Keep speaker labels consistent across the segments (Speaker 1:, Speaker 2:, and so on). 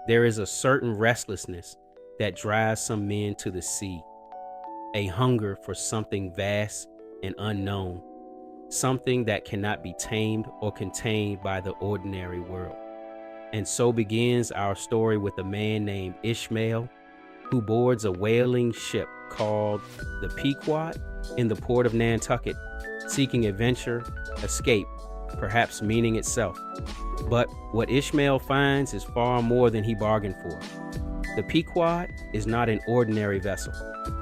Speaker 1: There is a certain restlessness that drives some men to the sea, a hunger for something vast and unknown, something that cannot be tamed or contained by the ordinary world. And so begins our story with a man named Ishmael, who boards a whaling ship called the Pequod in the port of Nantucket, seeking adventure, escape, perhaps meaning itself. But what Ishmael finds is far more than he bargained for. The Pequod is not an ordinary vessel.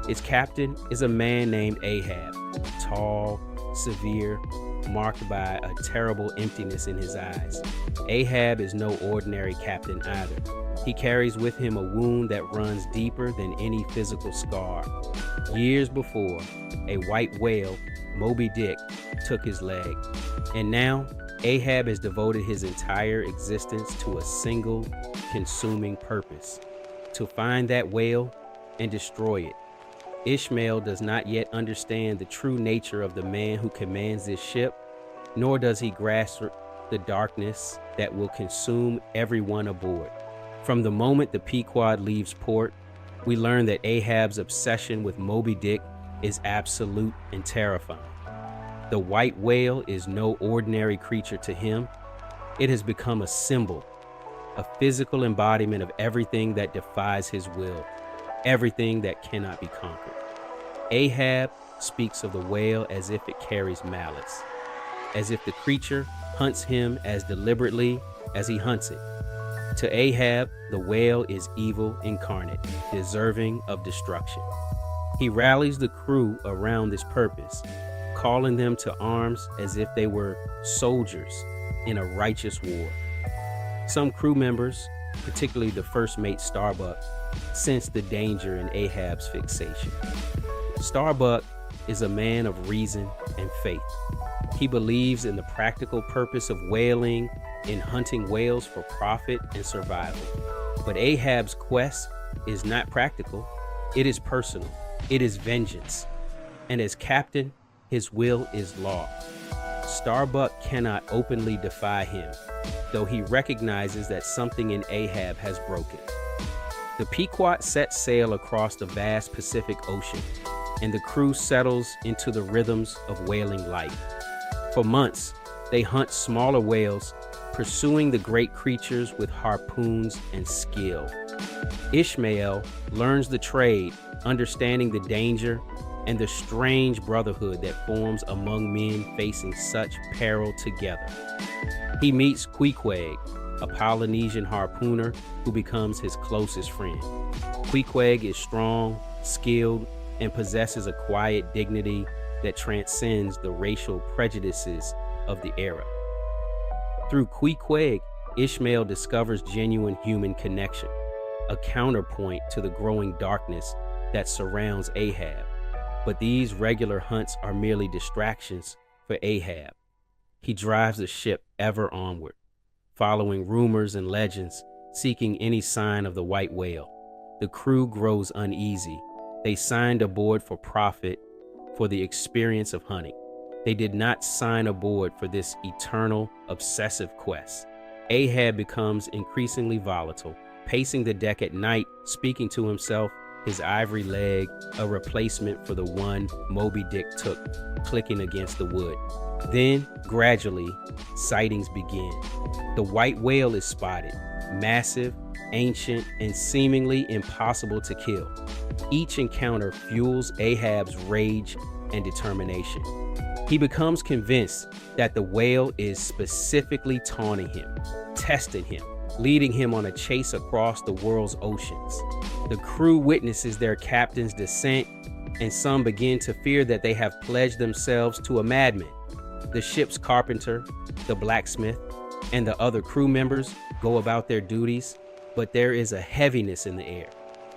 Speaker 1: Its captain is a man named Ahab, tall, severe, marked by a terrible emptiness in his eyes. Ahab is no ordinary captain either. He carries with him a wound that runs deeper than any physical scar. Years before, a white whale, Moby-Dick, took his leg. And now, Ahab has devoted his entire existence to a single, consuming purpose: to find that whale and destroy it. Ishmael does not yet understand the true nature of the man who commands this ship, nor does he grasp the darkness that will consume everyone aboard. From the moment the Pequod leaves port, we learn that Ahab's obsession with Moby-Dick is absolute and terrifying. The white whale is no ordinary creature to him. It has become a symbol, a physical embodiment of everything that defies his will, everything that cannot be conquered. Ahab speaks of the whale as if it carries malice, as if the creature hunts him as deliberately as he hunts it. To Ahab, the whale is evil incarnate, deserving of destruction. He rallies the crew around this purpose, calling them to arms as if they were soldiers in a righteous war. Some crew members, particularly the first mate Starbuck, sense the danger in Ahab's fixation. Starbuck is a man of reason and faith. He believes in the practical purpose of whaling, in hunting whales for profit and survival. But Ahab's quest is not practical. It is personal. It is vengeance. And as captain, his will is law. Starbuck cannot openly defy him, though he recognizes that something in Ahab has broken. The Pequod sets sail across the vast Pacific Ocean, and the crew settles into the rhythms of whaling life. For months, they hunt smaller whales, pursuing the great creatures with harpoons and skill. Ishmael learns the trade, understanding the danger and the strange brotherhood that forms among men facing such peril together. He meets Queequeg, a Polynesian harpooner who becomes his closest friend. Queequeg is strong, skilled, and possesses a quiet dignity that transcends the racial prejudices of the era. Through Queequeg, Ishmael discovers genuine human connection, a counterpoint to the growing darkness that surrounds Ahab. But these regular hunts are merely distractions for Ahab. He drives the ship ever onward, following rumors and legends, seeking any sign of the white whale. The crew grows uneasy. They signed aboard for profit, for the experience of hunting. They did not sign aboard for this eternal, obsessive quest. Ahab becomes increasingly volatile, pacing the deck at night, speaking to himself, his ivory leg a replacement for the one Moby-Dick took, clicking against the wood. Then, gradually, sightings begin. The white whale is spotted, massive, ancient, and seemingly impossible to kill. Each encounter fuels Ahab's rage and determination. He becomes convinced that the whale is specifically taunting him, testing him, leading him on a chase across the world's oceans. The crew witnesses their captain's descent, and some begin to fear that they have pledged themselves to a madman. The ship's carpenter, the blacksmith, and the other crew members go about their duties, but there is a heaviness in the air,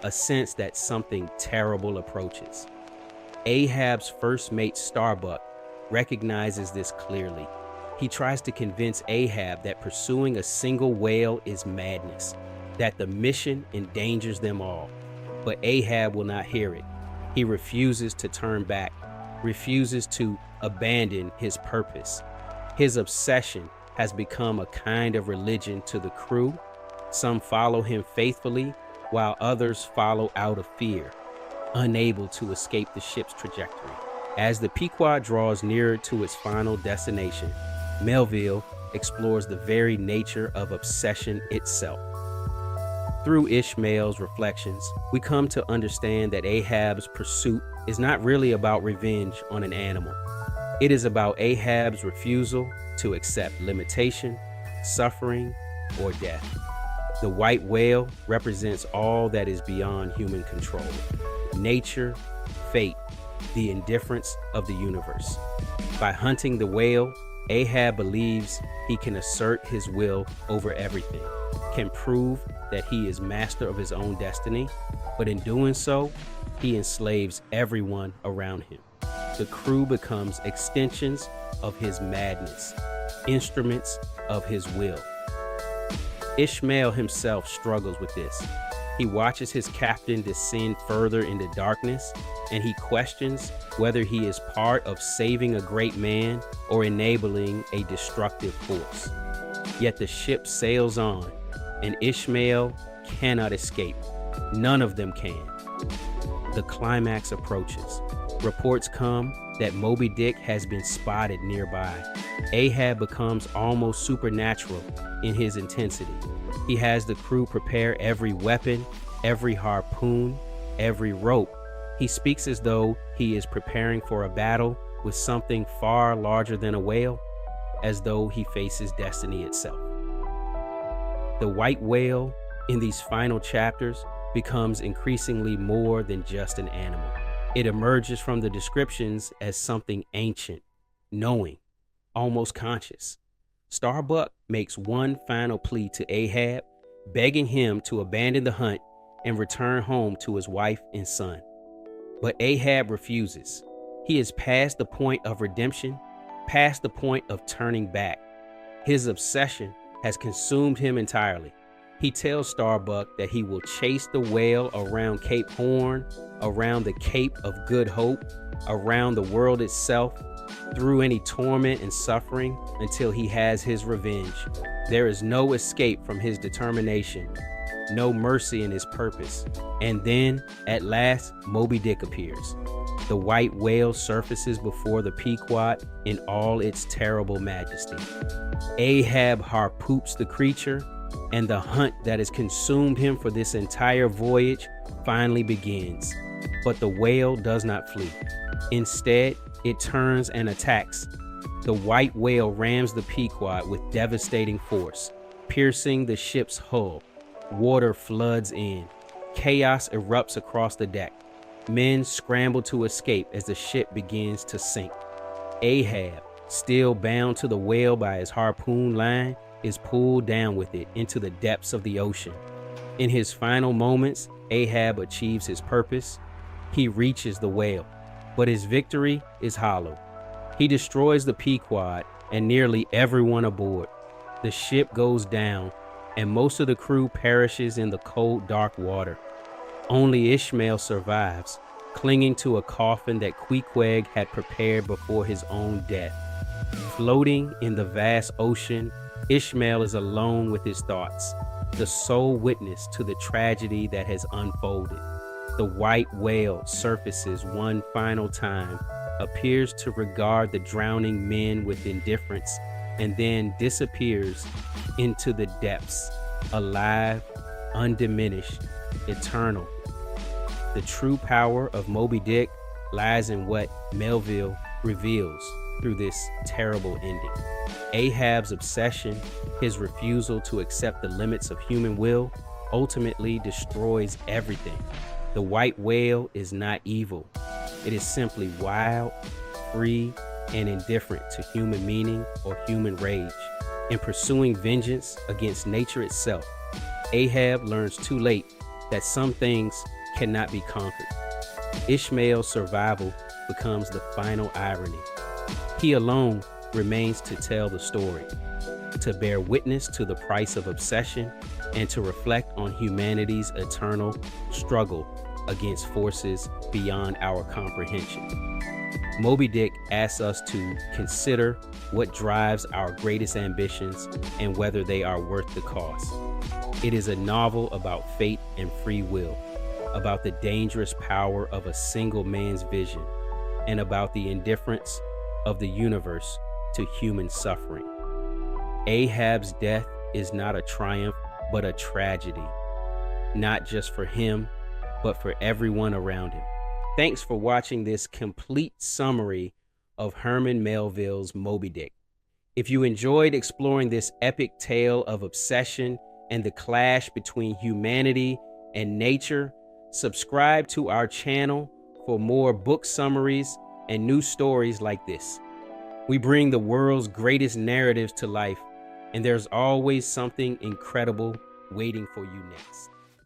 Speaker 1: a sense that something terrible approaches. Ahab's first mate Starbuck recognizes this clearly. He tries to convince Ahab that pursuing a single whale is madness, that the mission endangers them all. But Ahab will not hear it. He refuses to turn back, refuses to abandon his purpose. His obsession has become a kind of religion to the crew Some follow him faithfully, while others follow out of fear, unable to escape the ship's trajectory. As the Pequod draws nearer to its final destination, Melville explores the very nature of obsession itself. Through Ishmael's reflections, we come to understand that Ahab's pursuit is not really about revenge on an animal. It is about Ahab's refusal to accept limitation, suffering, or death. The white whale represents all that is beyond human control: nature, fate, the indifference of the universe. By hunting the whale, Ahab believes he can assert his will over everything, can prove that he is master of his own destiny, but in doing so, he enslaves everyone around him. The crew becomes extensions of his madness, instruments of his will. Ishmael himself struggles with this. He watches his captain descend further into darkness, and he questions whether he is part of saving a great man or enabling a destructive force. Yet the ship sails on, and Ishmael cannot escape. None of them can. The climax approaches. Reports come that Moby-Dick has been spotted nearby. Ahab becomes almost supernatural in his intensity. He has the crew prepare every weapon, every harpoon, every rope. He speaks as though he is preparing for a battle with something far larger than a whale, as though he faces destiny itself. The white whale in these final chapters becomes increasingly more than just an animal. It emerges from the descriptions as something ancient, knowing, almost conscious. Starbuck makes one final plea to Ahab, begging him to abandon the hunt and return home to his wife and son. But Ahab refuses. He is past the point of redemption, past the point of turning back. His obsession has consumed him entirely. He tells Starbuck that he will chase the whale around Cape Horn, around the Cape of Good Hope, around the world itself, through any torment and suffering until he has his revenge. There is no escape from his determination, no mercy in his purpose. And then, at last, Moby-Dick appears. The white whale surfaces before the Pequod in all its terrible majesty. Ahab harpoops the creature, and the hunt that has consumed him for this entire voyage finally begins. But the whale does not flee. Instead, it turns and attacks. The white whale rams the Pequod with devastating force, piercing the ship's hull. Water floods in. Chaos erupts across the deck. Men scramble to escape as the ship begins to sink. Ahab, still bound to the whale by his harpoon line, is pulled down with it into the depths of the ocean. In his final moments, Ahab achieves his purpose. He reaches the whale, but his victory is hollow. He destroys the Pequod and nearly everyone aboard. The ship goes down, and most of the crew perishes in the cold, dark water. Only Ishmael survives, clinging to a coffin that Queequeg had prepared before his own death. Floating in the vast ocean, Ishmael is alone with his thoughts, the sole witness to the tragedy that has unfolded. The white whale surfaces one final time, appears to regard the drowning men with indifference, and then disappears into the depths, alive, undiminished, eternal. The true power of Moby-Dick lies in what Melville reveals through this terrible ending. Ahab's obsession, his refusal to accept the limits of human will, ultimately destroys everything. The white whale is not evil. It is simply wild, free, and indifferent to human meaning or human rage. In pursuing vengeance against nature itself, Ahab learns too late that some things cannot be conquered. Ishmael's survival becomes the final irony. He alone remains to tell the story, to bear witness to the price of obsession, and to reflect on humanity's eternal struggle against forces beyond our comprehension. Moby-Dick asks us to consider what drives our greatest ambitions and whether they are worth the cost. It is a novel about fate and free will, about the dangerous power of a single man's vision, and about the indifference of the universe to human suffering. Ahab's death is not a triumph, but a tragedy, not just for him, but for everyone around him. Thanks for watching this complete summary of Herman Melville's Moby-Dick. If you enjoyed exploring this epic tale of obsession and the clash between humanity and nature, subscribe to our channel for more book summaries and new stories like this. We bring the world's greatest narratives to life, and there's always something incredible waiting for you next.